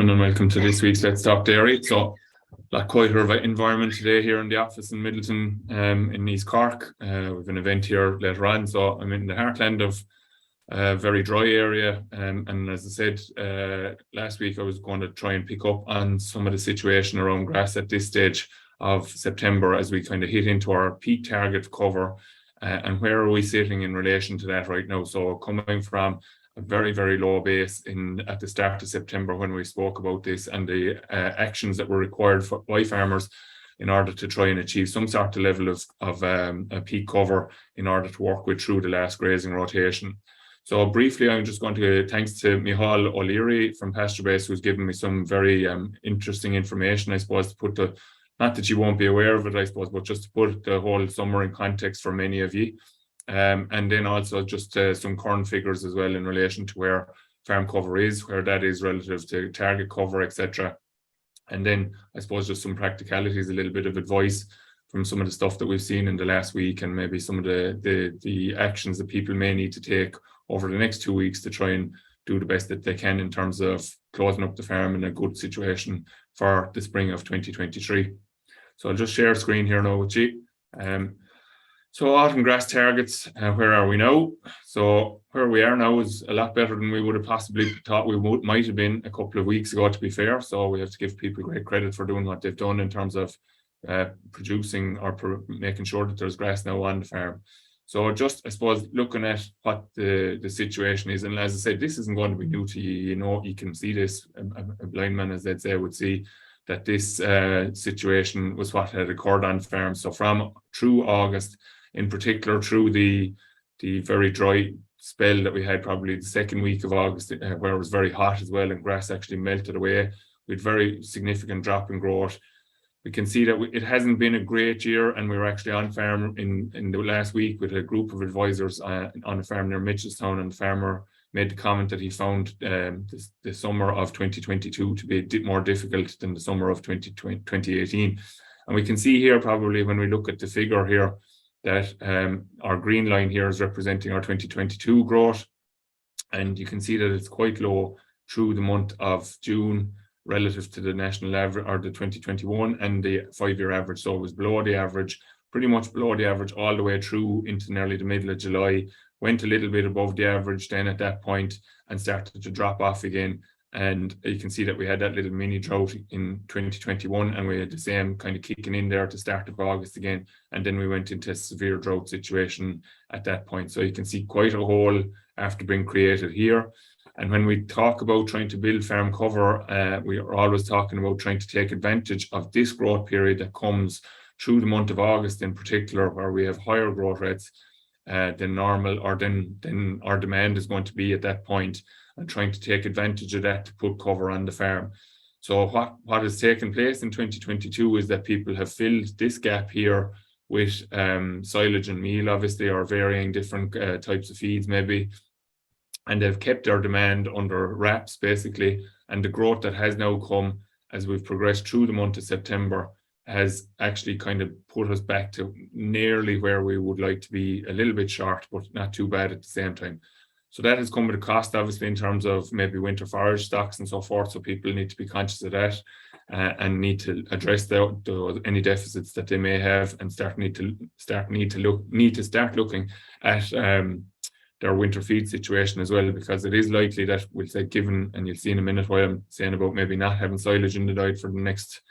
gentlemen, and welcome to this week's Let's Talk Dairy. So, a quieter environment today here in the office in Middleton, in East Cork. We have an event here later on, so I'm in the heartland of a very dry area. And as I said last week, I was going to try and pick up on some of the situation around grass at this stage of September as we kind of hit into our peak target cover. And where are we sitting in relation to that right now? So, coming from a very, very low base at the start of September when we spoke about this, and the actions that were required by farmers in order to try and achieve some sort of level of a peak cover in order to work with through the last grazing rotation. So briefly, I'm just going to, thanks to Micheál O'Leary from Pasture Base, who's given me some very interesting information, I suppose, to put not that you won't be aware of it, I suppose, but just to put the whole summer in context for many of you. And then also just some current figures as well in relation to where farm cover is, where that is relative to target cover, etc. And then I suppose just some practicalities, a little bit of advice from some of the stuff that we've seen in the last week, and maybe some of the actions that people may need to take over the next 2 weeks to try and do the best that they can in terms of closing up the farm in a good situation for the spring of 2023. So I'll just share screen here now with you. So autumn grass targets, where are we now? So where we are now is a lot better than we would have possibly thought we might have been a couple of weeks ago, to be fair. So we have to give people great credit for doing what they've done in terms of producing or making sure that there's grass now on the farm. So just, I suppose, looking at what the situation is, and as I said, this isn't going to be new to you. You know, you can see this, a blind man, as they'd say, would see that this situation was what had occurred on farms. So from through August, in particular through the very dry spell that we had probably the second week of August, where it was very hot as well and grass actually melted away with very significant drop in growth. We can see that it hasn't been a great year, and we were actually on farm in the last week with a group of advisors on a farm near Mitchelstown, and the farmer made the comment that he found the summer of 2022 to be a bit more difficult than the summer of 2018. And we can see here probably when we look at the figure here, that our green line here is representing our 2022 growth, and you can see that it's quite low through the month of June relative to the national average, or the 2021 and the 5-year average. So it was below the average, pretty much below the average all the way through into nearly the middle of July, went a little bit above the average then at that point and started to drop off again. And you can see that we had that little mini drought in 2021, and we had the same kind of kicking in there at the start of August again. And then we went into a severe drought situation at that point. So you can see quite a hole after being created here. And when we talk about trying to build farm cover, we are always talking about trying to take advantage of this growth period that comes through the month of August in particular, where we have higher growth rates than normal, or than our demand is going to be at that point, and trying to take advantage of that to put cover on the farm. So what has taken place in 2022 is that people have filled this gap here with silage and meal, obviously, or varying different types of feeds maybe, and they've kept their demand under wraps basically. And the growth that has now come as we've progressed through the month of September has actually kind of put us back to nearly where we would like to be, a little bit short, but not too bad at the same time. So that has come with a cost, obviously, in terms of maybe winter forage stocks and so forth. So people need to be conscious of that and need to address any deficits that they may have, and need to start looking at their winter feed situation as well, because it is likely that, we'll say, given, and you'll see in a minute why I'm saying about maybe not having silage in the diet for the next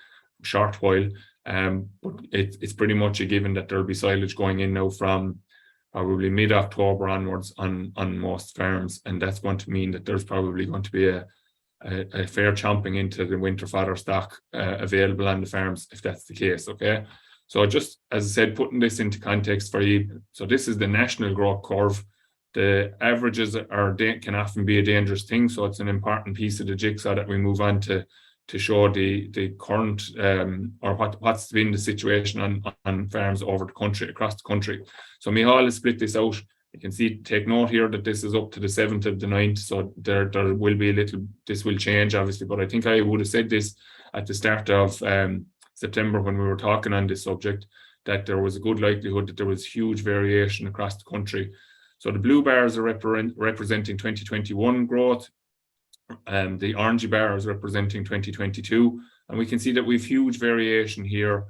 short while, but it's pretty much a given that there'll be silage going in now from probably mid-October onwards on most farms, and that's going to mean that there's probably going to be a fair chomping into the winter fodder stock available on the farms if that's the case. Okay, so just as I said, putting this into context for you, so this is the national growth curve. The averages can often be a dangerous thing, so it's an important piece of the jigsaw that we move on to show the current or what's been the situation on farms over the country, across the country. So Micheál has split this out. You can see, take note here that this is up to the 7th of the 9th, so there will be a little, this will change obviously, but I think I would have said this at the start of September when we were talking on this subject, that there was a good likelihood that there was huge variation across the country. So the blue bars are representing 2021 growth, The orangey bar is representing 2022, and we can see that we've huge variation here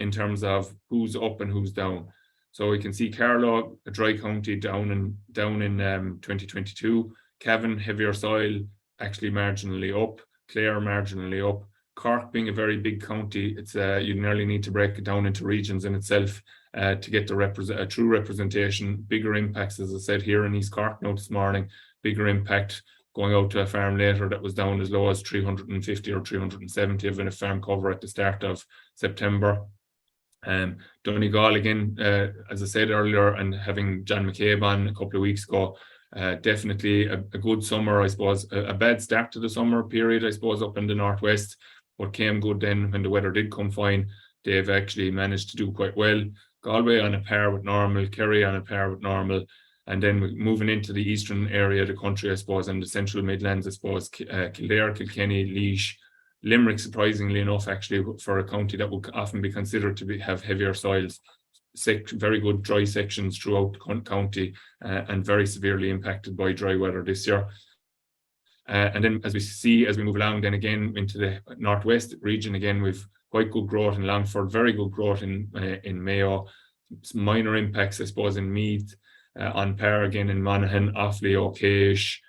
in terms of who's up and who's down. So we can see Carlow, a dry county, down in 2022. Cavan, heavier soil, actually marginally up. Clare, marginally up. Cork, being a very big county, it's you nearly need to break it down into regions in itself to get the true representation. Bigger impacts, as I said, here in East Cork now this morning. Bigger impact going out to a farm later that was down as low as 350 or 370 of a farm cover at the start of September. Donegal again, as I said earlier, and having John McCabe on a couple of weeks ago, definitely a good summer, I suppose. A bad start to the summer period, I suppose, up in the northwest, but came good then when the weather did come fine. They've actually managed to do quite well. Galway on a par with normal, Kerry on a par with normal, and then moving into the eastern area of the country, I suppose, and the central Midlands, I suppose, Kildare, Kilkenny, Laois, Limerick, surprisingly enough, actually, for a county that would often be considered to have heavier soils, very good dry sections throughout the county, and very severely impacted by dry weather this year. And then as we move along, then again into the northwest region, again, we've quite good growth in Longford, very good growth in Mayo, some minor impacts, I suppose, in Meath, on par again in Monaghan, Offaly, O'Keesh,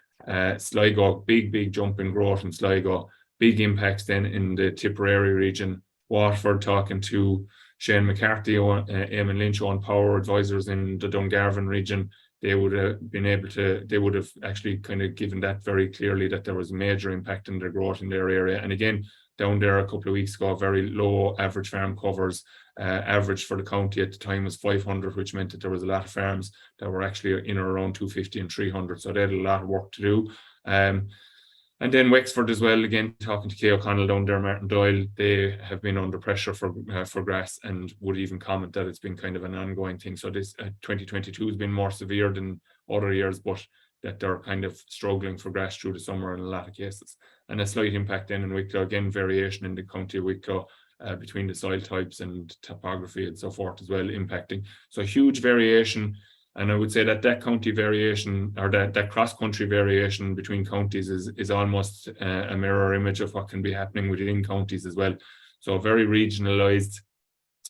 Sligo, big jump in growth in Sligo, big impacts then in the Tipperary region. Waterford, talking to Shane McCarthy, Eamon Lynch on Power advisors in the Dungarvan region, they would have actually kind of given that very clearly that there was a major impact in their growth in their area. And again, down there a couple of weeks ago, very low average farm covers. Average for the county at the time was 500, which meant that there was a lot of farms that were actually in or around 250 and 300. So they had a lot of work to do. And then Wexford as well, again, talking to Kay O'Connell down there, Martin Doyle, they have been under pressure for grass, and would even comment that it's been kind of an ongoing thing. So this 2022 has been more severe than other years, but that they're kind of struggling for grass through the summer in a lot of cases. And a slight impact then in Wicklow, again, variation in the county of Wicklow between the soil types and topography and so forth as well, impacting. So huge variation. And I would say that county variation, or that cross-country variation between counties is almost a mirror image of what can be happening within counties as well. So very regionalised,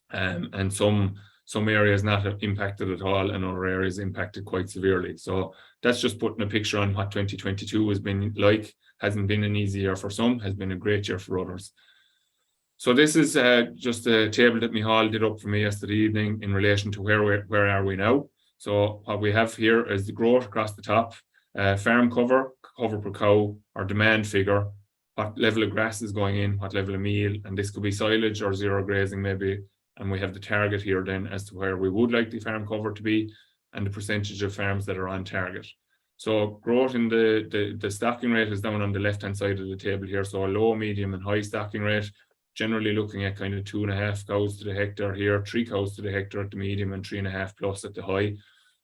and some areas not impacted at all, and other areas impacted quite severely. So that's just putting a picture on what 2022 has been like. Hasn't been an easy year for some, has been a great year for others. So this is just a table that Michal did up for me yesterday evening in relation to where are we now. So what we have here is the growth across the top, farm cover per cow, or demand figure, what level of grass is going in, what level of meal, and this could be silage or zero grazing maybe. And we have the target here then as to where we would like the farm cover to be, and the percentage of farms that are on target. So growth in the stocking rate is down on the left-hand side of the table here. So a low, medium and high stocking rate, generally looking at kind of 2.5 cows to the hectare here, 3 cows to the hectare at the medium, and 3.5 plus at the high.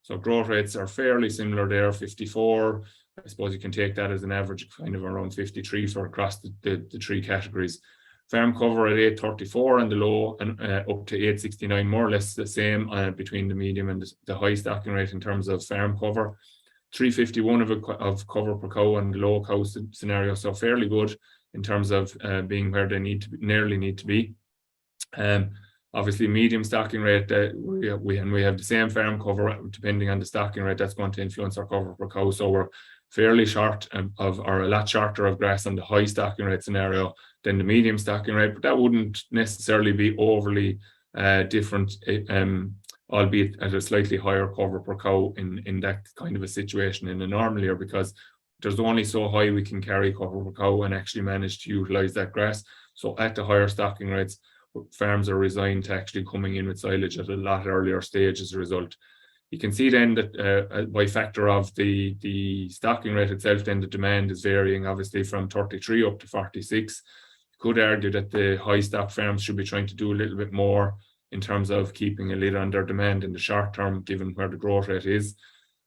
So growth rates are fairly similar there, 54. I suppose you can take that as an average, kind of around 53 for across the three categories. Farm cover at 834 and the low, and up to 869, more or less the same between the medium and the high stocking rate in terms of farm cover. 351 of cover per cow and the low cow scenario, so fairly good in terms of being where they nearly need to be. Obviously, medium stocking rate, we have the same farm cover, depending on the stocking rate, that's going to influence our cover per cow. So we're fairly short or a lot shorter of grass on the high stocking rate scenario than the medium stocking rate, but that wouldn't necessarily be overly different, albeit at a slightly higher cover per cow in that kind of a situation in a normal year, because there's only so high we can carry cover per cow and actually manage to utilize that grass. So at the higher stocking rates, farms are resigned to actually coming in with silage at a lot earlier stage as a result. You can see then that by factor of the stocking rate itself, then the demand is varying obviously from 33 up to 46. You could argue that the high stock farms should be trying to do a little bit more in terms of keeping a lid on their demand in the short term, given where the growth rate is.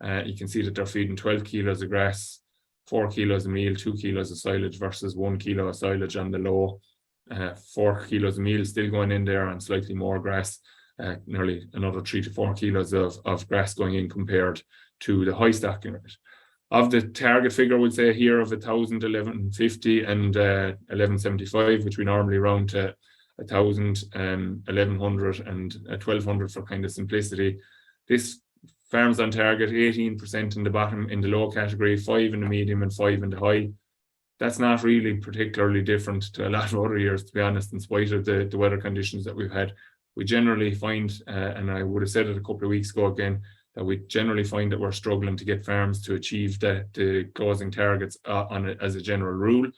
You can see that they're feeding 12 kilos of grass, 4 kilos of meal, 2 kilos of silage versus 1 kilo of silage on the low. 4 kilos of meal still going in there and slightly more grass, nearly another 3 to 4 kilos of grass going in compared to the high stocking rate. of the target figure, we'll say here of 1,000, 1,150 and 1,175, which we normally round to 1,000, 1,100 and 1,200 for kind of simplicity. This farms on target, 18% in the bottom, in the low category, 5 in the medium and 5 in the high. That's not really particularly different to a lot of other years, to be honest, in spite of the weather conditions that we've had. We generally find, and I would have said it a couple of weeks ago again, that we generally find that we're struggling to get farms to achieve the closing targets as a general rule.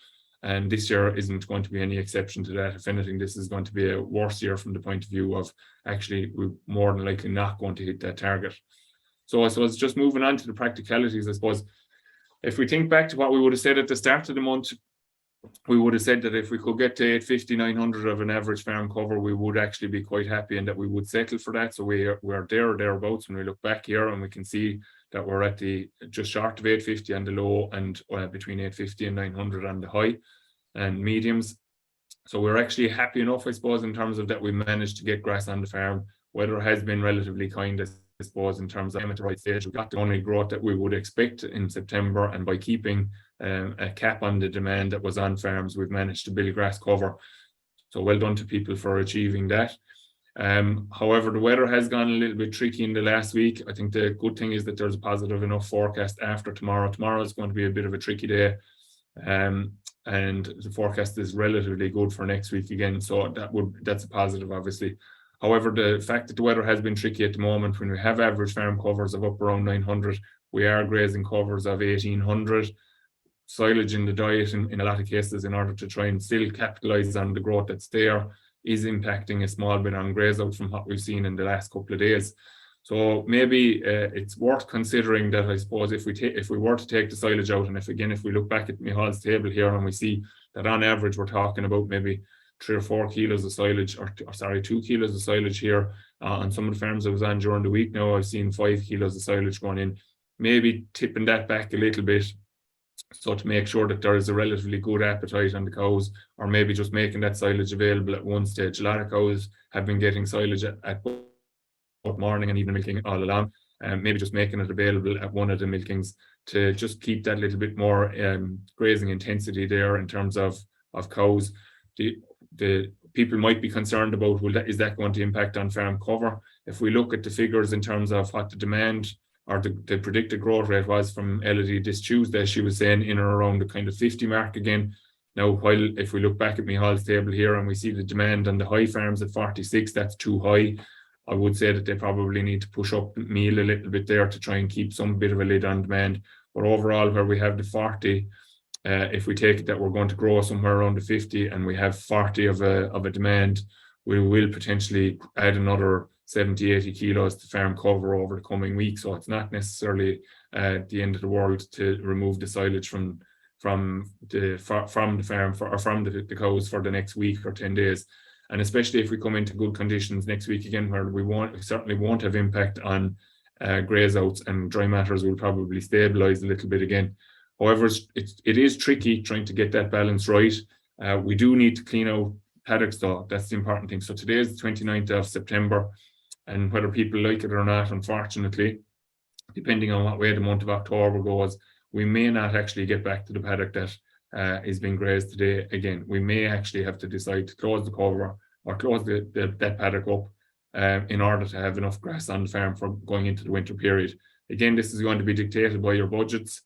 And this year isn't going to be any exception to that. If anything, this is going to be a worse year from the point of view of actually we're more than likely not going to hit that target. So I suppose just moving on to the practicalities, I suppose, if we think back to what we would have said at the start of the month, we would have said that if we could get to 850, 900 of an average farm cover, we would actually be quite happy and that we would settle for that. So we're there or thereabouts when we look back here, and we can see that we're at the just short of 850 on the low and between 850 and 900 on the high and mediums. So we're actually happy enough, I suppose, in terms of that we managed to get grass on the farm. Weather has been relatively kind, I suppose, in terms of at the right stage. We got the only growth that we would expect in September, and by keeping a cap on the demand that was on farms, we've managed to build grass cover. So well done to people for achieving that. However, the weather has gone a little bit tricky in the last week. I think the good thing is that there's a positive enough forecast after tomorrow. Tomorrow is going to be a bit of a tricky day. And the forecast is relatively good for next week again. So that's a positive, obviously. However, the fact that the weather has been tricky at the moment, when we have average farm covers of up around 900, we are grazing covers of 1,800. Silage in the diet in a lot of cases, in order to try and still capitalise on the growth that's there, is impacting a small bit on graze out from what we've seen in the last couple of days. So maybe it's worth considering that, I suppose, if we were to take the silage out, and if we look back at Micheál's table here and we see that on average we're talking about maybe 3 or 4 kilos of silage, or 2 kilos of silage here on some of the farms I was on during the week. Now I've seen 5 kilos of silage going in. Maybe tipping that back a little bit, so to make sure that there is a relatively good appetite on the cows, or maybe just making that silage available at one stage. A lot of cows have been getting silage at both morning and evening milking all along, and maybe just making it available at one of the milkings to just keep that little bit more grazing intensity there in terms of cows. The people might be concerned about, is that going to impact on farm cover? If we look at the figures in terms of what the demand or the predicted growth rate was from Elodie this Tuesday, she was saying in or around the kind of 50 mark again. Now, while if we look back at Micheál's table here and we see the demand on the high farms at 46, that's too high. I would say that they probably need to push up meal a little bit there to try and keep some bit of a lid on demand. But overall, where we have the 40, if we take it that we're going to grow somewhere around the 50 and we have 40 of a demand, we will potentially add another 70, 80 kilos to farm cover over the coming week. So it's not necessarily the end of the world to remove the silage from the farm or from the cows for the next week or 10 days. And especially if we come into good conditions next week again, where we certainly won't have impact on graze outs, and dry matters will probably stabilize a little bit again. However, it is tricky trying to get that balance right. We do need to clean out paddocks though. That's the important thing. So today is the 29th of September, and whether people like it or not, unfortunately, depending on what way the month of October goes, we may not actually get back to the paddock that is being grazed today again. We may actually have to decide to close the cover or close that paddock up in order to have enough grass on the farm for going into the winter period. Again, this is going to be dictated by your budgets,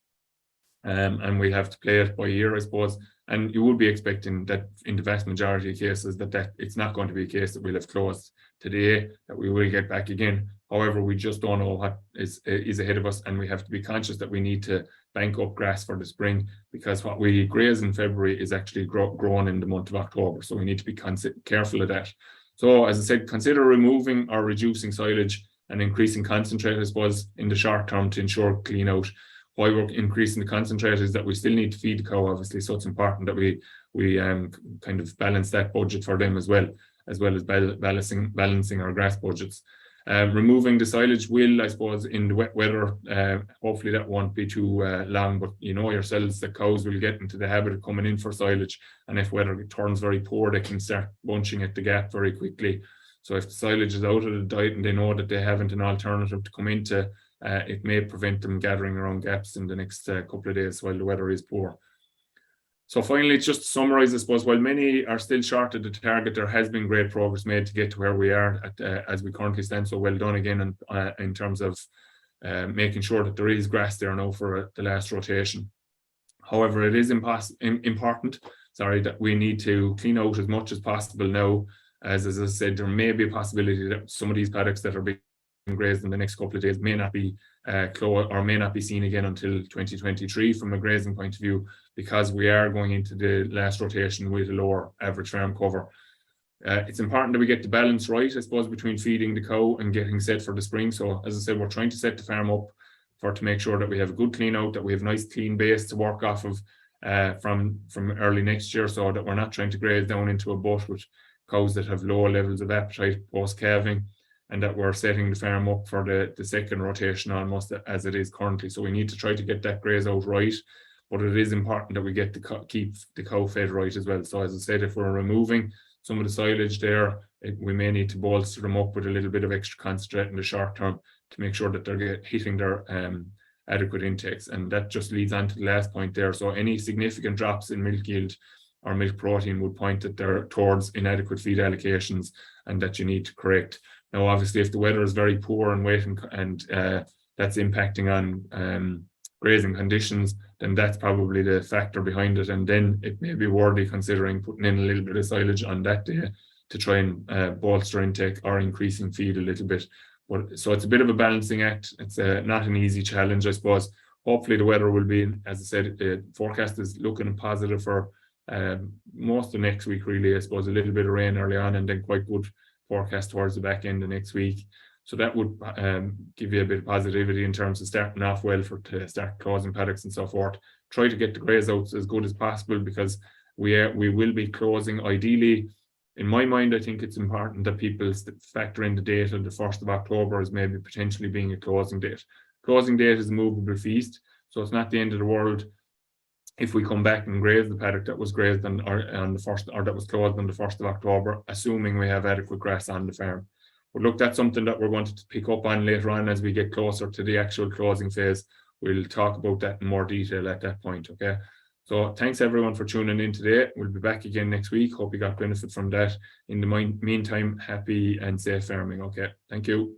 and we have to play it by ear, I suppose. And you would be expecting that in the vast majority of cases that it's not going to be a case that we'll have closed today, that we will get back again. However, we just don't know what is ahead of us, and we have to be conscious that we need to bank up grass for the spring, because what we graze in February is actually grown in the month of October. So we need to be careful of that. So as I said, consider removing or reducing silage and increasing concentrate, I suppose, in the short term to ensure clean out. Why we're increasing the concentrate is that we still need to feed the cow, obviously. So it's important that we kind of balance that budget for them as well as balancing our grass budgets. Removing the silage will, I suppose, in the wet weather, hopefully that won't be too long, but you know yourselves that cows will get into the habit of coming in for silage, and if weather turns very poor, they can start bunching at the gap very quickly. So if the silage is out of the diet and they know that they haven't an alternative to come into it may prevent them gathering around gaps in the next couple of days while the weather is poor. So finally, just to summarise, I suppose, while many are still short of the target, there has been great progress made to get to where we are at, as we currently stand. So well done again in terms of making sure that there is grass there now for the last rotation. However, it is important, that we need to clean out as much as possible now, as I said, there may be a possibility that some of these paddocks that are being grazed in the next couple of days may not be closed or may not be seen again until 2023 from a grazing point of view, because we are going into the last rotation with a lower average farm cover. It's important that we get the balance right, I suppose, between feeding the cow and getting set for the spring. So as I said, we're trying to set the farm up to make sure that we have a good clean out, that we have a nice clean base to work off of from early next year, so that we're not trying to graze down into a butt with cows that have low levels of appetite post calving, and that we're setting the farm up for the second rotation almost as it is currently. So we need to try to get that graze out right, but it is important that we get keep the cow fed right as well. So as I said, if we're removing some of the silage there, we may need to bolster them up with a little bit of extra concentrate in the short term to make sure that they're hitting their adequate intakes. And that just leads on to the last point there. So any significant drops in milk yield or milk protein would point that they're towards inadequate feed allocations and that you need to correct. Now, obviously, if the weather is very poor and wet and that's impacting on grazing conditions, then that's probably the factor behind it. And then it may be worthy considering putting in a little bit of silage on that day to try and bolster intake or increasing feed a little bit. But so it's a bit of a balancing act. It's not an easy challenge, I suppose. Hopefully the weather will be, as I said, the forecast is looking positive for most of next week, really. I suppose a little bit of rain early on and then quite good forecast towards the back end of next week. So that would give you a bit of positivity in terms of starting off well to start closing paddocks and so forth. Try to get the graze out as good as possible, because we will be closing ideally. In my mind, I think it's important that people factor in the date of the 1st of October as maybe potentially being a closing date. Closing date is a movable feast, so it's not the end of the world if we come back and graze the paddock that was grazed on the 1st, or that was closed on the 1st of October, assuming we have adequate grass on the farm. But look, that's something that we're going to pick up on later on as we get closer to the actual closing phase. We'll talk about that in more detail at that point, okay? So thanks everyone for tuning in today. We'll be back again next week. Hope you got benefit from that. In the meantime, happy and safe farming, okay? Thank you.